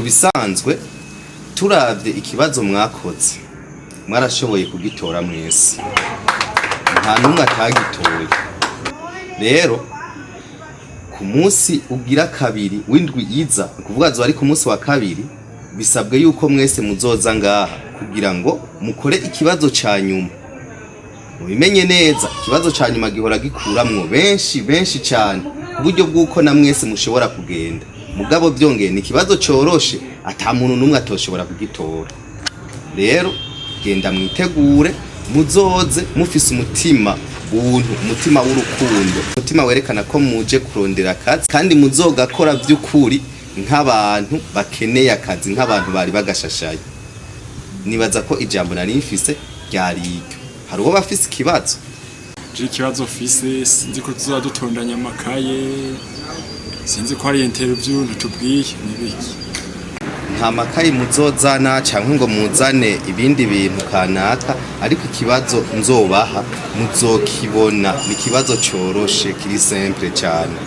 bisanzwe turavye ikibazo mwakoze mwarashoboye kugitora mwese, nta numwe atagitoye. Rero ku munsi ugira kabiri w'indwi iza, kuvuga zo ari ku munsi wa kabiri, bisabwe yuko mwese muzoza ngaha kugira ngo mukore ikibazo ca nyuma. Mubimenye neza, ikibazo ca nyuma gihora gikuramwo benshi cyane, uburyo bw'uko na mwese mushobora kugenda. Mugabo byongeye ni ikibazo coroshe, ata muntu numwe atoshobora kugitora. Rero genda mwitegure, muzoze mufise umutima buntu, umutima w'urukundo, umutima werekana ko muje kurondera akazi kandi muzogakora by'ukuri nk'abantu bakeneye akazi, nk'abantu bari bagashashaye. Nibaza ko ijambo nari mfise ryari iryo. Hari uwo bafise ikibazo? Ikibazo mfise sinzi ko tuzadutondanya amakaye, sinzi ko hari interview ntutubwiye nibiki. Nta makaye muzozana canke ngo muzane ibindi bintu kanaka, ariko ikibazo nzobaha muzokibona. Ni ikibazo coroshe, kiri simple cyane.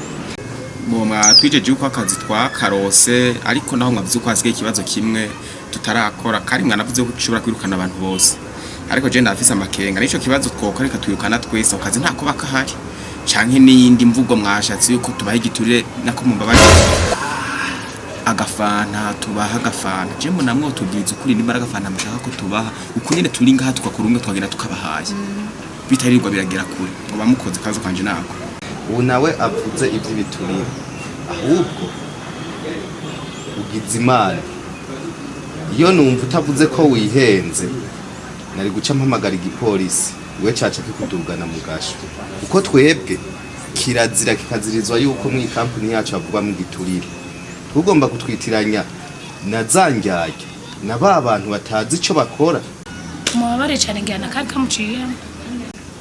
Twijeje uko akazi twakarose, ariko naho mwavuze uko hasigaye ikibazo kimwe tutarakora, kari mwanavuze ko ushobora kwirukana abantu bose. Ariko je ndafise amakenga nico kibazo twokora, reka tuyukana twese akazi ntako bakahari, canke n'iyindi mvugo mwashatse yuko tubaha igiturire nako mumbabaje agafana, tubaha agafana. Je mbona mwo tubwiza ukuri nimba agafana mushaka ko tubaha uko nyene turi ngaha tukakora umwe twagenda tukabahaye, bitarirwa biragera kure muba mukoze kazo kanje nako. Ubu nawe avuze ivy'ibiturire, ahubwo ugize Imana. Iyo numva utavuze ko wihenze, nari guca mpamagara igipolisi, we caca kikudugana mu gasho. Uko twebwe kirazira kikazirizwa yuko mu kampani yacu avuga mu giturire, tugomba kutwitiranya na zangyarya na ba bantu batazi ico bakora. Mubabare cyane ngana kandi kamuciye.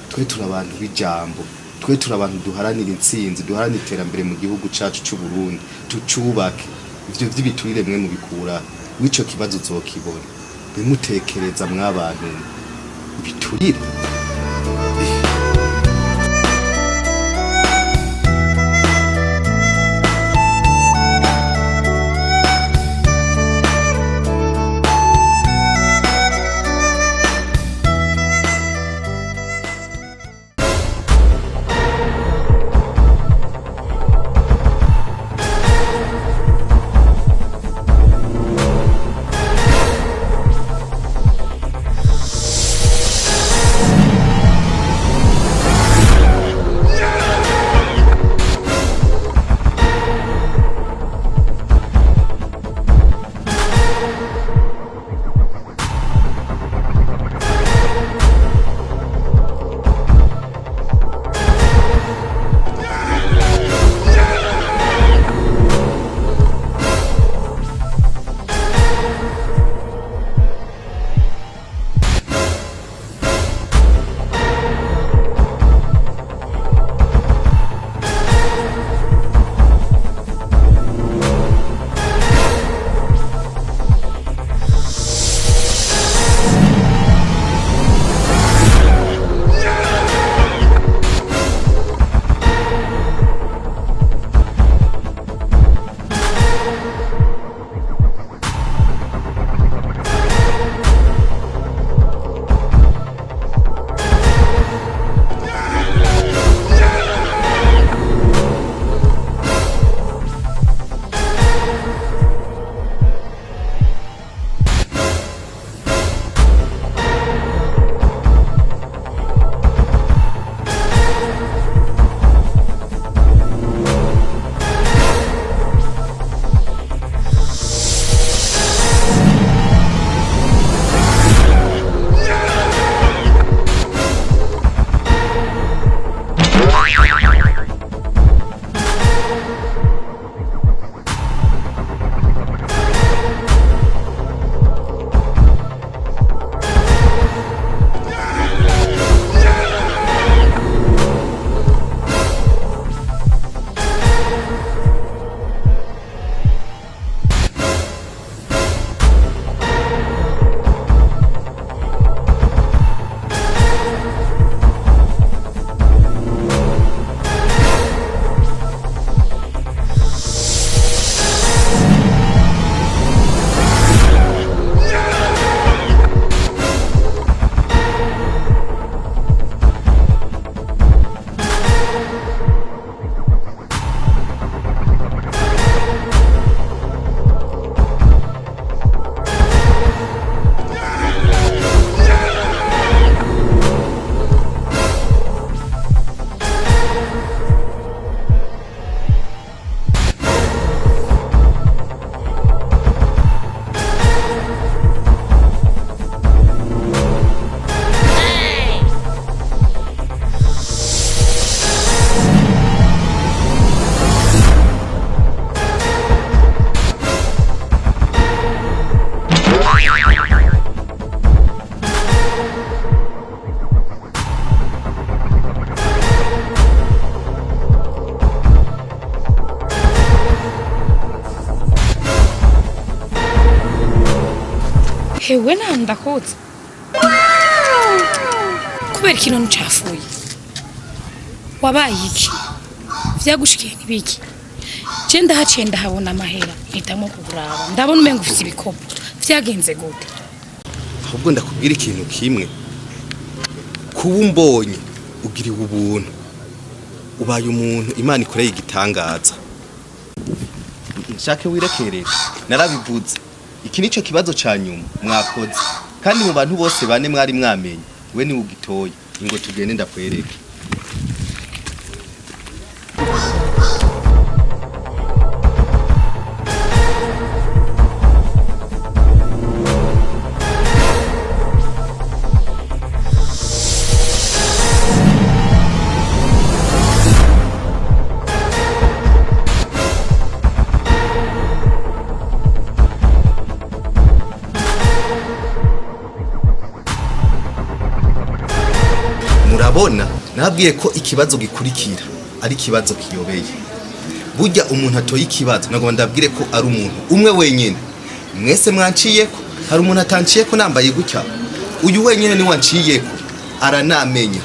Twe turi abantu b'ijambo, twe turi abantu duharanira intsinzi, duharanira iterambere mu gihugu cacu c'u Burundi, tucubake. Ivyo vy'ibiturire mwe mubikura, wico kibazo uzokibona. Bimutekereza mwabantu ibiturire. hewe ndakotse kubera ikintu ncafuye wabaye iki vyagushikiye nibiki je ndahaciye ndahabona amahera hitamo kukuraba ndabona umenga ufite ibikopo vyagenze gute ahubwo ndakubwira ikintu kimwe kuba umbonye ugiriwe ubuntu ubaye umuntu Imana ikoreye igitangaza nshake wirekerere narabivuze iki nico kibazo ca nyuma mwakoze kandi mu bantu bose bane mwari mwamenye we ni ugitoye ingo tugende ndakwereke murabona nabwiye ko ikibazo gikurikira ari kibazo kiyobeye burya umuntu atoye ikibazo nago ndabwire ko ari umuntu umwe wenyene mwese mwanciyeko hari umuntu atanciyeko nambaye gutya uyu wenyene ni wanciyeko aranamenya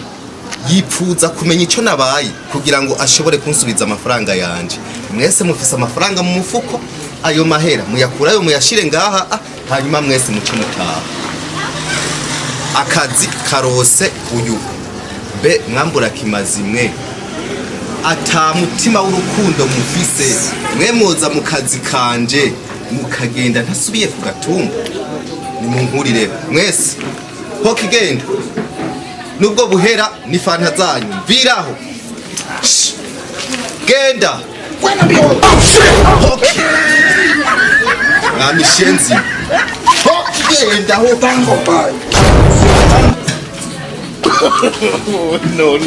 yipfuza kumenya ico nabaye kugira ngo ashobore kunsubiza amafaranga yanje mwese mufise amafaranga mu mufuko ayo mahera muyakurayo muyashire ngaha hanyuma mwese muce mutaha akazi karose uyu be mwambura kimazimwe ata mutima w'urukundo mufise mwe muza mu kazi kanje mukagenda ntasubiye ku gatumba ni munkurire mwese ho kigenda nubwo buhera ni fanta zanyu viraho genda mishenzi ho kigenda ho tango pai no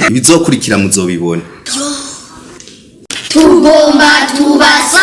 ibizokurikira muzobibona tugomba tubase